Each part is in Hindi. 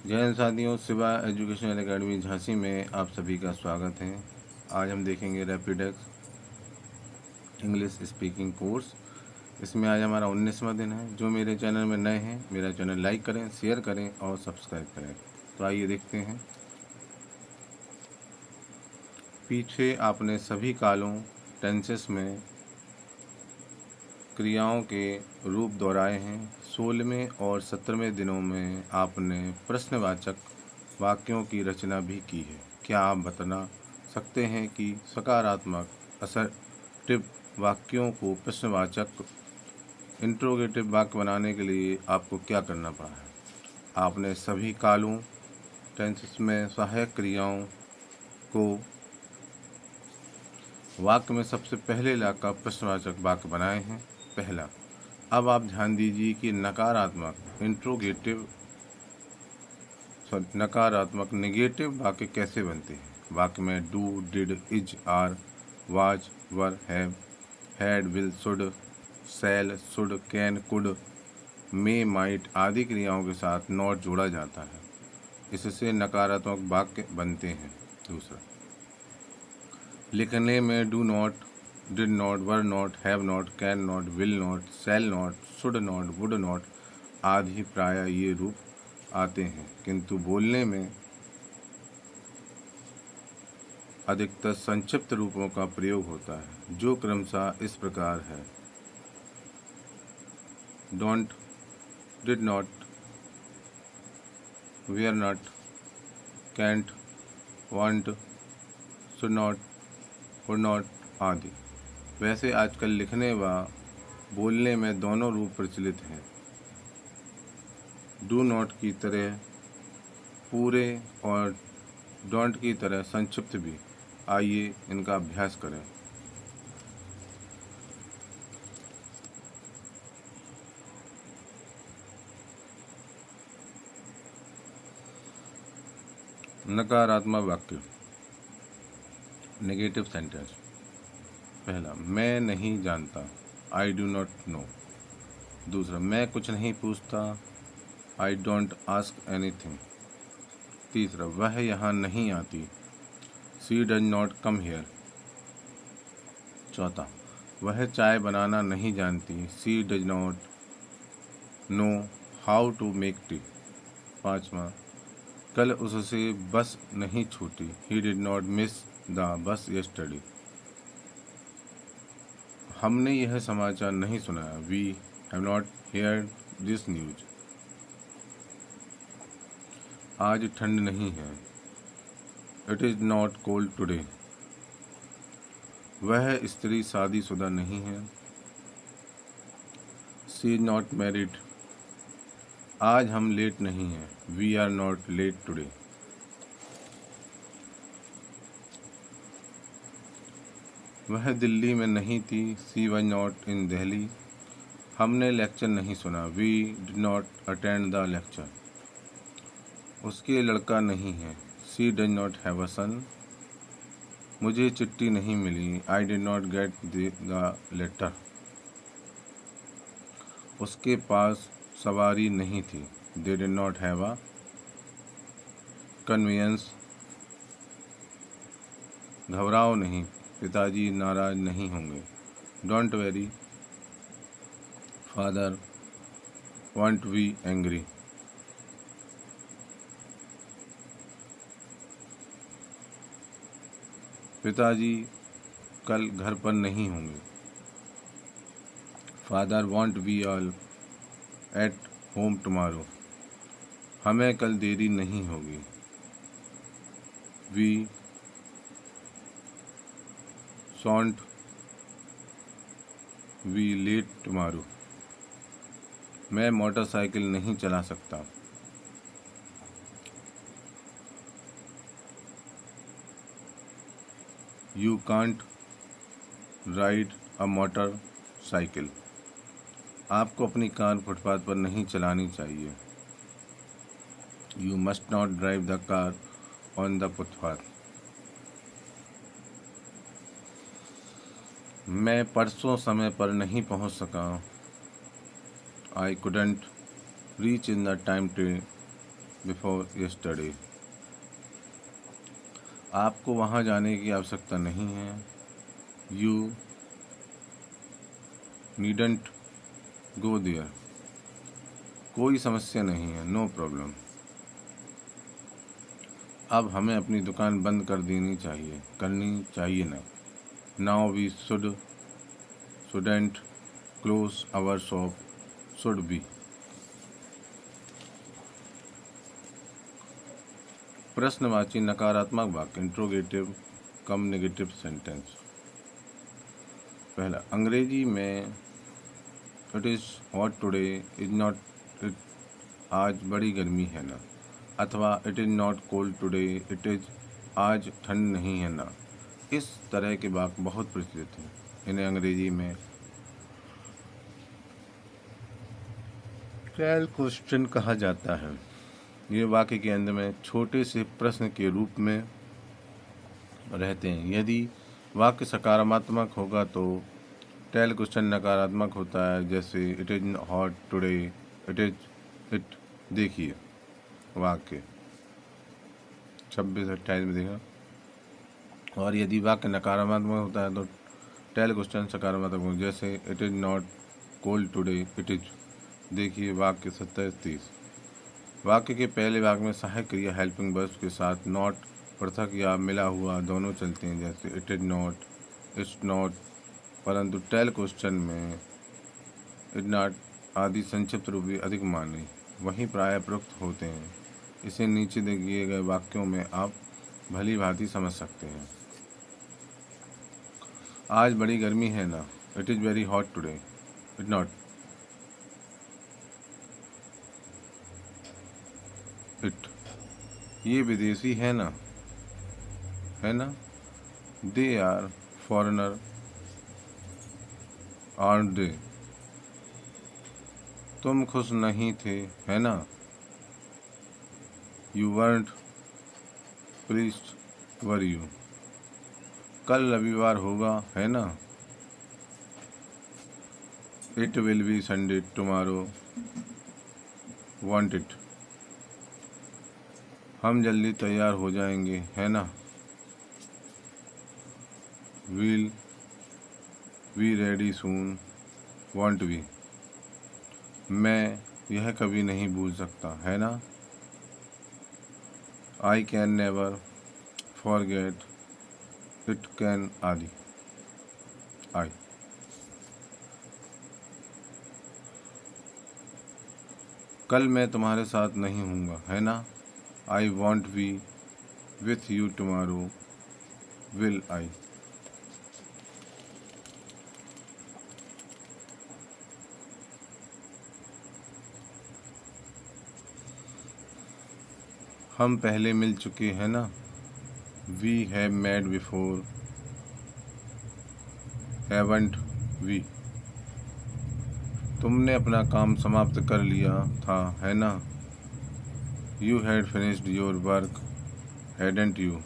जय हिंद साथियों, शिवा एजुकेशनल एकेडमी झांसी में आप सभी का स्वागत है। आज हम देखेंगे रैपिडेक्स इंग्लिश स्पीकिंग कोर्स। इसमें आज हमारा 19वां दिन है। जो मेरे चैनल में नए हैं, मेरा चैनल लाइक करें, शेयर करें और सब्सक्राइब करें। तो आइए देखते हैं। पीछे आपने सभी कालों टेंसेस में क्रियाओं के रूप दोहराए हैं। 16वें और 17वें दिनों में आपने प्रश्नवाचक वाक्यों की रचना भी की है। क्या आप बता सकते हैं कि सकारात्मक असर्टिव वाक्यों को प्रश्नवाचक इंट्रोगेटिव वाक्य बनाने के लिए आपको क्या करना पड़ा है? आपने सभी कालों टेंसेस में सहायक क्रियाओं को वाक्य में सबसे पहले लाकर प्रश्नवाचक वाक्य बनाए हैं। पहला, अब आप ध्यान दीजिए कि नकारात्मक नेगेटिव वाक्य कैसे बनते हैं। वाक्य में do, did, is, are, was, were, have, had, will, should, shall, should, can, could, may, might आदि क्रियाओं के साथ नॉट जोड़ा जाता है। इससे नकारात्मक वाक्य बनते हैं। दूसरा, लिखने में do not, did not, were not, have not, can not, will not, shall not, should not, would not आदि प्रायः ये रूप आते हैं, किंतु बोलने में अधिकतर संक्षिप्त रूपों का प्रयोग होता है, जो क्रमशः इस प्रकार है: don't, did not, were not, can't, won't, should not, would not आदि। वैसे आजकल लिखने व बोलने में दोनों रूप प्रचलित हैं। डू नॉट की तरह पूरे और डोंट की तरह संक्षिप्त भी। आइए इनका अभ्यास करें। नकारात्मक वाक्य, नेगेटिव सेंटेंस। पहला, मैं नहीं जानता, आई डू नॉट नो। दूसरा, मैं कुछ नहीं पूछता, आई डोंट आस्क एनीथिंग। तीसरा, वह यहाँ नहीं आती, she does not come here. चौथा, वह चाय बनाना नहीं जानती, she does not know how to make tea. पाँचवा, कल उससे बस नहीं छूटी, he did not miss the bus yesterday. हमने यह समाचार नहीं सुना, we have not heard this news. आज ठंड नहीं है, it is not cold today. वह स्त्री शादीशुदा नहीं है, शी इज नॉट मैरिड। आज हम लेट नहीं हैं, we are not late today. वह दिल्ली में नहीं थी, she was not in Delhi. हमने लेक्चर नहीं सुना, we did not attend the lecture. उसके लड़का नहीं है, she does not have a son. मुझे चिट्ठी नहीं मिली, I did not get the letter. उसके पास सवारी नहीं थी, they did not have a conveyance. घबराओ नहीं, पिताजी नाराज नहीं होंगे, don't worry, father want be angry. पिताजी कल घर पर नहीं होंगे, father want be all at home tomorrow. हमें कल देरी नहीं होगी, वी शॉन्ट वी लेट टुमारो। मैं मोटरसाइकिल नहीं चला सकता, you can't ride a motor cycle. आपको अपनी कार फुटपाथ पर नहीं चलानी चाहिए, you must not drive the car on the footpath. मैं परसों समय पर नहीं पहुंच सका, I couldn't reach in the time train before yesterday. आपको वहाँ जाने की आवश्यकता नहीं है। You needn't go there. कोई समस्या नहीं है, नो प्रॉब्लम। अब हमें अपनी दुकान बंद कर देनी चाहिए, करनी चाहिए ना। Now we shouldn't close our shop, should be. प्रश्नवाची नकारात्मक वाक्य, इंट्रोगेटिव कम नेगेटिव सेंटेंस। पहला, अंग्रेजी में it is hot today is not it, आज बड़ी गर्मी है ना। अथवा it is not cold today, it is आज ठंड नहीं है ना। इस तरह के वाक्य बहुत प्रचलित हैं। इन्हें अंग्रेजी में ट्रायल क्वेश्चन कहा जाता है। ये वाक्य के अंत में छोटे से प्रश्न के रूप में रहते हैं। यदि वाक्य सकारात्मक होगा तो ट्रायल क्वेश्चन नकारात्मक होता है, जैसे it is hot today, it is it. देखिए वाक्य 26-28 में देखा। और यदि वाक्य नकारात्मक होता है तो ट्रायल क्वेश्चन सकारात्मक होगा, जैसे it is not cold today, it is. देखिए वाक्य 27-30। वाक्य के पहले भाग में सहायक क्रिया हेल्पिंग वर्ब्स के साथ नॉट पृथक या मिला हुआ दोनों चलते हैं, जैसे it is not, it's not. परंतु ट्रायल क्वेश्चन में इट नॉट आदि संक्षिप्त रूप भी अधिक माने वहीं प्रायः प्रयुक्त होते हैं। इसे नीचे दिए गए वाक्यों में आप भली भांति समझ सकते हैं। आज बड़ी गर्मी है ना। It is very hot today, it not it. ये विदेशी है ना, है ना। They are foreigner, aren't they. तुम खुश नहीं थे, है ना। You weren't pleased, were you. कल रविवार होगा, है ना। It will be Sunday tomorrow, won't it. हम जल्दी तैयार हो जाएंगे, है ना। Will we ready soon, won't we. मैं यह कभी नहीं भूल सकता, है ना। I can never forget it, can आदि। आई। कल मैं तुम्हारे साथ नहीं हूँगा, है ना। I won't be with you tomorrow, will I. हम पहले मिल चुके हैं ना। We have met before, haven't we. तुमने अपना काम समाप्त कर लिया था, है ना। You had finished your work, hadn't you.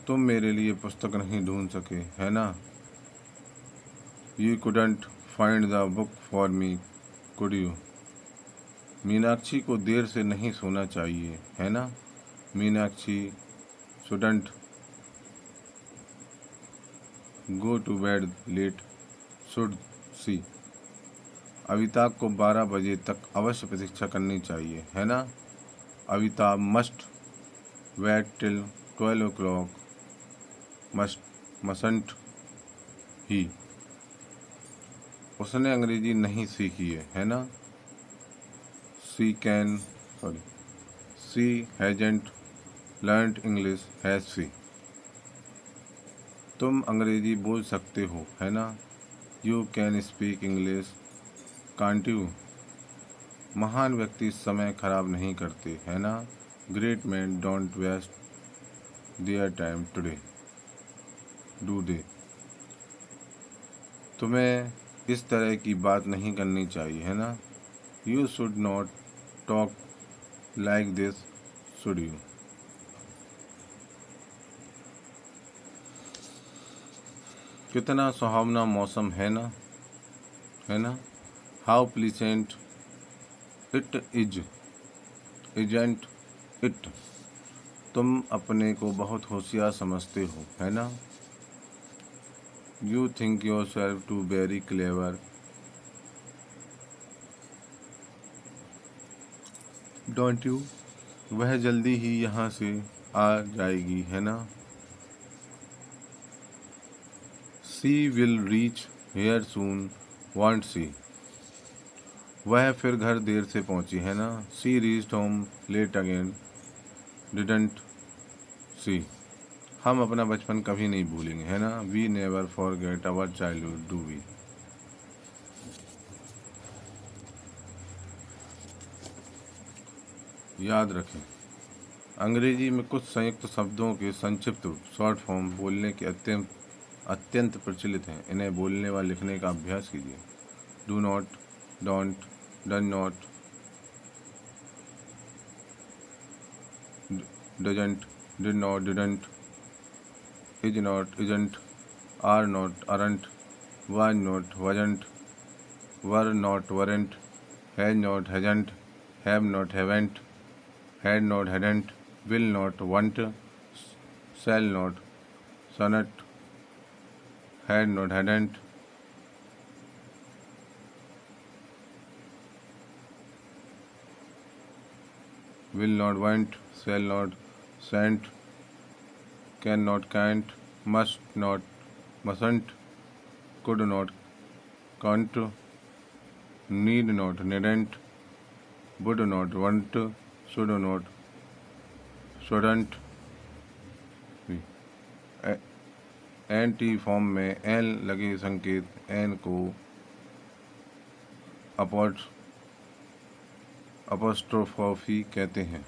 तुम मेरे लिए पुस्तक नहीं ढूंढ सके, है ना। You couldn't find the book for me, could you. Meenakshi को देर से नहीं सोना चाहिए, है ना। Meenakshi shouldn't go to bed late, should see. Amitabh को 12 बजे तक अवश्य प्रतीक्षा करनी चाहिए, है ना। Amitabh must wait till 12 o'clock, mustn't he. उसने अंग्रेजी नहीं सीखी है ना। She hasn't learned English, has she. तुम अंग्रेजी बोल सकते हो, है ना। You can speak English, can't you. महान व्यक्ति समय खराब नहीं करते, है ना। Great man don't waste their time today, do they. तुम्हें इस तरह की बात नहीं करनी चाहिए, है ना। You should not talk like this, should you. कितना सुहावना मौसम है ना, है ना। How pleasant it is, isn't it? तुम अपने को बहुत होशियार समझते हो, है ना? You think yourself too very clever, don't you? वह जल्दी ही यहाँ से आ जाएगी, है ना? She will reach here soon, won't she? वह फिर घर देर से पहुंची, है ना? She reached home late again, didn't she? हम अपना बचपन कभी नहीं भूलेंगे, है ना? We never forget our childhood, do we? याद रखें, अंग्रेजी में कुछ संयुक्त शब्दों के संक्षिप्त रूप शॉर्ट फॉर्म बोलने के अत्यंत प्रचलित हैं। इन्हें बोलने व लिखने का अभ्यास कीजिए। Do not, don't, does not, doesn't, did not, didn't, is not, isn't, are not, aren't, was not, wasn't, were not, weren't, has not, hasn't, have not, haven't, had not, hadn't, will not, won't, shall not, shouldn't, had not, hadn't, will not, won't, shall not, shan't, cannot, can't, must not, mustn't, could not, can't, need not, needn't, would not, want, should not, shouldn't be। N T form में एन लगे संकेत एन को अपोस्ट्रोफी कहते हैं।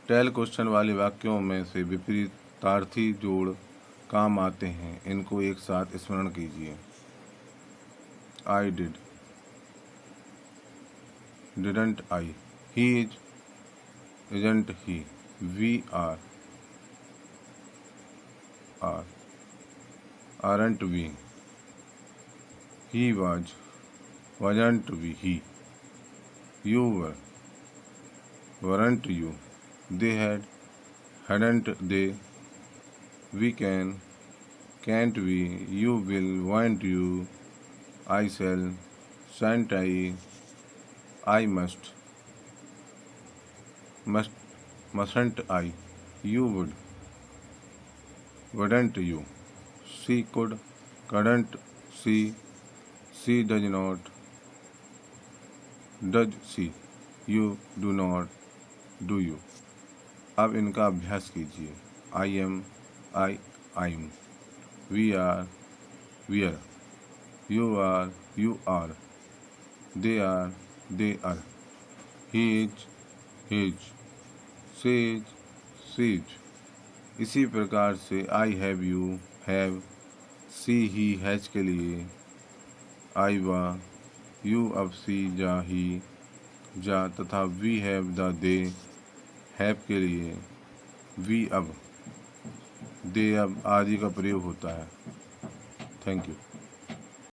टेल क्वेश्चन वाले वाक्यों में से विपरीतार्थी जोड़ काम आते हैं। इनको एक साथ स्मरण कीजिए। I did, didn't I, he is, isn't he, we are, aren't we, he was, wasn't he, you were, weren't you, they had, hadn't they, we can, can't we, you will, won't you, I shall, shan't I must, mustn't I, you would, wouldn't you, she could, couldn't she does not, does she, you do not, do you? अब इनका अभ्यास कीजिए। I am, I am, we are, we are, you are, they are, he is, his, she is. इसी प्रकार से I have, you have, she he has के लिए आई वा, यू अब सी जा ही जा तथा we have the they have के लिए वी अब, दे अब आदि का प्रयोग होता है। Thank you.